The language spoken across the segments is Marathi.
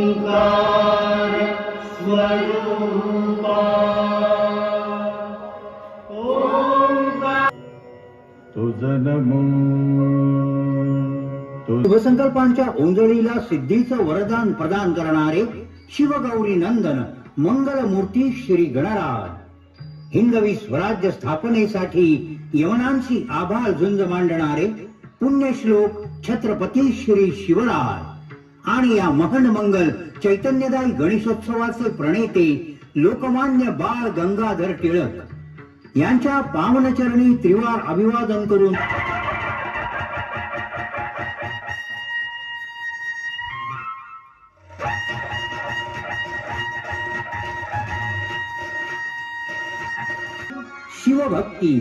ओंकार स्वरूपा ओंकार तुझ नमो शुभसंकल्पांच्या ओंजळीला सिद्धीचं वरदान प्रदान करणारे शिवगौरी नंदन मंगलमूर्ती श्री गणराज हिंदवी स्वराज्य स्थापनेसाठी यवनांची आभाळ झुंज मांडणारे पुण्यश्लोक छत्रपती श्री शिवराज आणि या महन मंगल चैतन्यदायी गणेशोत्सवाचे प्रणेते लोकमान्य बाळ गंगाधर टिळक यांच्या पावनचरणी त्रिवार अभिवादन करून शिवभक्ती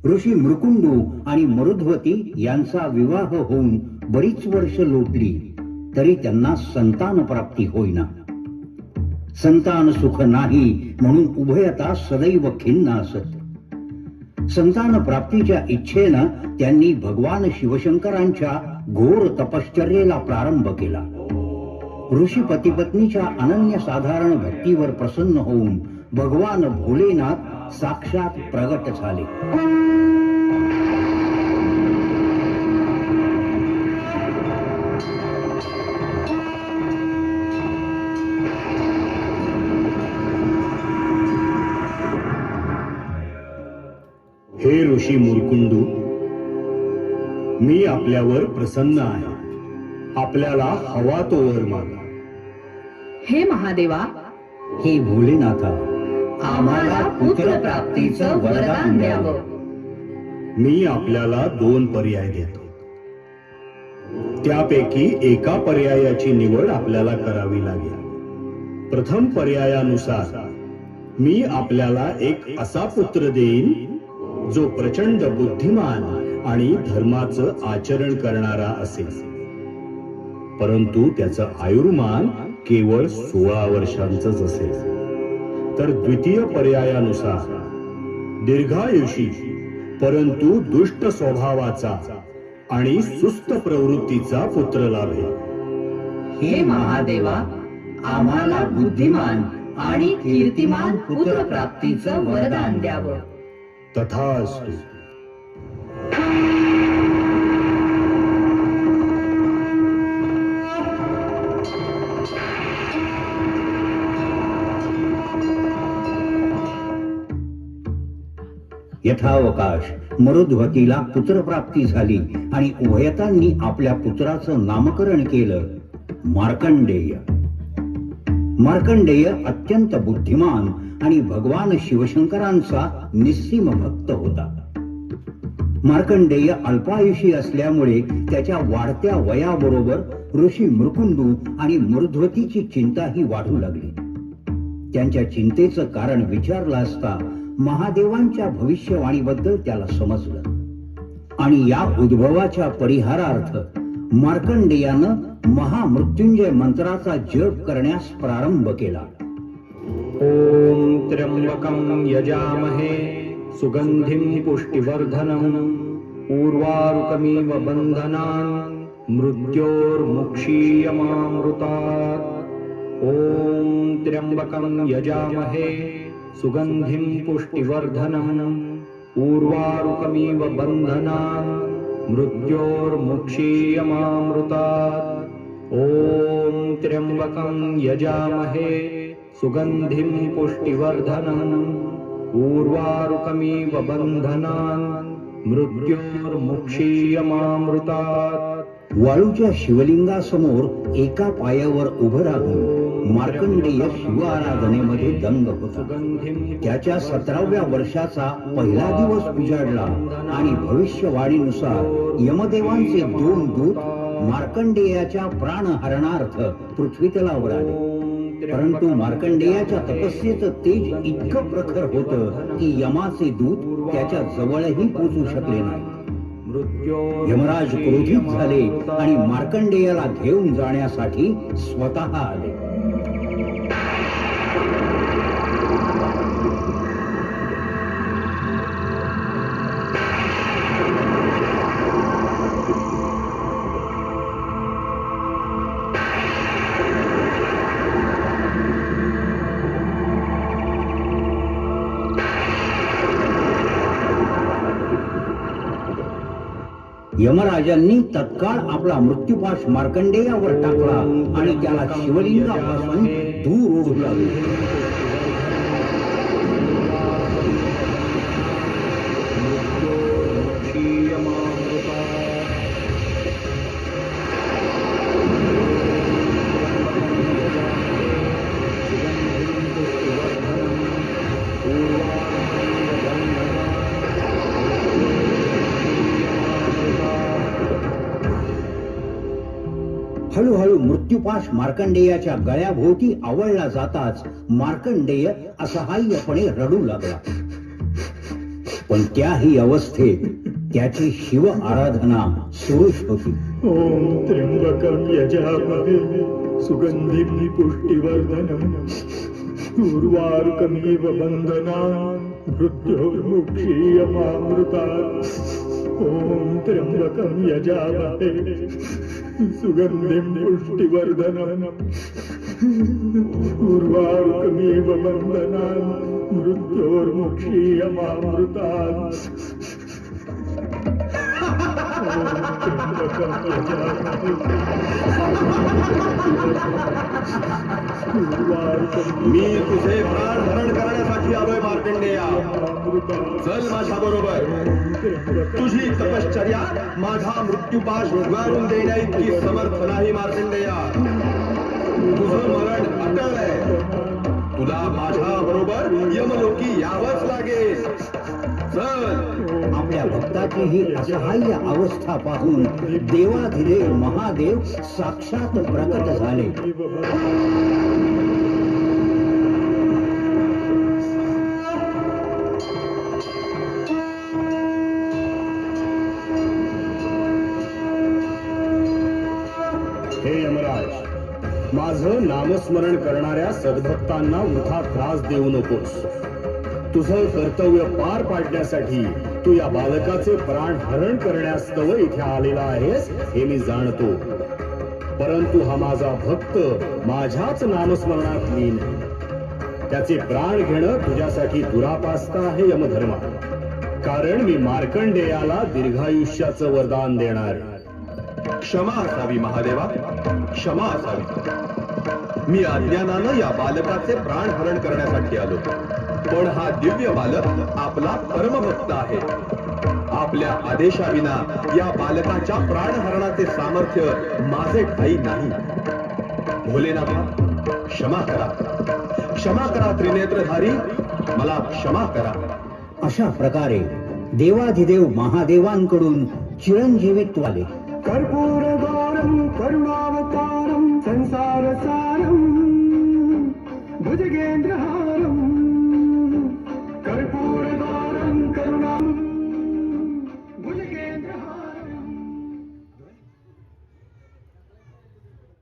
ऋषी मृकुंडू आणि मरुध्वती यांचा विवाह होऊन बरीच वर्ष लोटली तरी त्यांना संतान प्राप्ती होईना. संतान सुख नाही म्हणून उभयता सदैव खिन्न असत. संतान प्राप्तीच्या इच्छेनं त्यांनी भगवान शिवशंकरांच्या घोर तपश्चर्येला प्रारंभ केला. ऋषी पतिपत्नीच्या अनन्यसाधारण भक्तीवर प्रसन्न होऊन भगवान भोलेनाथ साक्षात प्रगट झाले. हे ऋषी मुरकुंडू, मी आपल्यावर प्रसन्न आहे. आपल्याला हवा तो वर मागा. हे महादेवा, हे भोलेनाथा, आम्हाला पुत्र प्राप्तीचं वरदान द्यावं. मी आपल्याला 2 पर्याय देतो. त्यापैकी एका पर्यायाची निवड आपल्याला करावी लागेल. प्रथम पर्यायानुसार मी आपल्याला एक असा पुत्र देईन जो प्रचंड बुद्धिमान आणि धर्माचं आचरण करणारा असेल, परंतु त्याचं आयुर्मान केवळ 16 वर्षांचंच असेल. तर द्वितीय पर्यायानुसार दीर्घायुषी परंतु दुष्ट स्वभावाचा आणि सुस्त प्रवृत्तीचा पुत्र लाभेल. हे महादेवा, आम्हाला बुद्धिमान आणि कीर्तिमान पुत्र प्राप्तीचं वरदान द्यावं. तथास्तु. यथावकाश मरुध्वतीला पुत्रप्राप्ती झाली आणि उभयतांनी आपल्या पुत्राचं नामकरण केलं मार्कंडेय. मार्कंडेय अत्यंत बुद्धिमान आणि भगवान शिवशंकरांचा निस्सीम भक्त होता. मार्कंडेय अल्पायुषी असल्यामुळे त्याच्या वाढत्या वयाबरोबर ऋषी मृकुंडू आणि मरुध्वतीची चिंताही वाढू लागली. त्यांच्या चिंतेचं कारण विचारलं असता महादेवांच्या भविष्यवाणीबद्दल त्याला समजलं आणि या उद्भवाच्या परिहारार्थ मार्कंडेयानं महामृत्युंजय मंत्राचा जप करण्यास प्रारंभ केला. ओम त्र्यंबकं यजामहे सुगंधिं पुष्टिवर्धनं उर्वारुकमिव बन्धनान् मृत्योर्मुक्षीयमामृतात्. ओम त्र्यंबकं यजामहे सुगंधिं पुष्टिवर्धनं उर्वारुकमिव बन्धनान् मृत्योर्मुक्षीयमामृतात्. ओम त्र्यंबकं यजामहे सुगंधिं पुष्टिवर्धनं उर्वारुकमिव बन्धनान् मृत्योर्मुक्षीयमामृतात्. वाळूच्या शिवलिंगासमोर एका पायावर उभं राहून मार्कंडेय शिवाराधनेमध्ये दंग होता. त्याच्या 17व्या वर्षाचा पहिला दिवस उजाडला आणि भविष्यवाणीनुसार यमदेवांचे 2 दूत मार्कंडेयाच्या प्राणहरणार्थ पृथ्वीतलावर आले. परंतु मार्कंडेयाच्या तपस्येचं तेज इतकं प्रखर होतं की यमाचे दूत त्याच्या जवळही पोहोचू शकले नाही. यमराज क्रोधित झाले आणि मार्कंडेयाला घेऊन जाण्यासाठी स्वतः आले. यमराजांनी तत्काळ आपला मृत्यूपाश मार्कंडेयावर टाकला आणि त्याला शिवलिंगापासून दूर ओढू लागले. हळूहळू मृत्यूपाश मार्कंडेयाच्या गळ्याभोवती आवळला जाताच मार्कंडेय असहाय्यपणे रडू लागला. पण त्याही अवस्थेत त्याची शिव आराधना सुरूच होती. ओम त्र्यंबकं यजामहे सुगंधिं पुष्टिवर्धनम् उर्वारुकमिव बन्धनान् मृत्योर्मुक्षीयमामृतात्. ओम त्र्यंबकं यजामहे सुगंधिं पुष्टिवर्धनम् उर्वारुकमिव बन्धनान् मृत्योर्मुक्षीयमामृतात्. मी तुझे प्राण हरण करण्यासाठी आलोय मार्कंडेया. चल माझ्या बरोबर. तुझी तपश्चर्या माझा मृत्यूपाश उगारून देण्या इतकी समर्थ नाही मार्कंडेया. तुझं मरण अटळ आहे. तुला माझ्या बरोबर यमलोकी यावंच लागेल. चल. आपल्या भक्ताची ही असहाय्य अवस्था पाहून देवाधिदेव महादेव साक्षात प्रकट झाले. हे यमराज, माझं नामस्मरण करणाऱ्या सद्भक्तांना वृथा त्रास देऊ नकोस. तुझं कर्तव्य पार पाडण्यासाठी तू या बालकाचे प्राण हरण करण्यास तव इथे आलेला आहेस हे मी जाणतो. परंतु हा माझा भक्त माझ्याच नामस्मरणात लीन. त्याचे प्राण घेणं तुझ्यासाठी दुरापास्त आहे यमधर्मा. कारण मी मार्कंडेयाला दीर्घायुष्याचं वरदान देणार. क्षमा असावी महादेवा, क्षमा असावी. मी अज्ञानानं या बालकाचे प्राण हरण करण्यासाठी आलो. पण हा दिव्य बालक आपला परमभक्त आहे. आपल्या आदेशाविना या बालकाच्या प्राणहरणाचे सामर्थ्य माझे ठाई नाही. भोलेनाथा, क्षमा करा, क्षमा करा त्रिनेत्रधारी, मला क्षमा करा. अशा प्रकारे देवाधिदेव महादेवांकडून चिरंजीवित्व आले. कर्पूर गौरम करुणा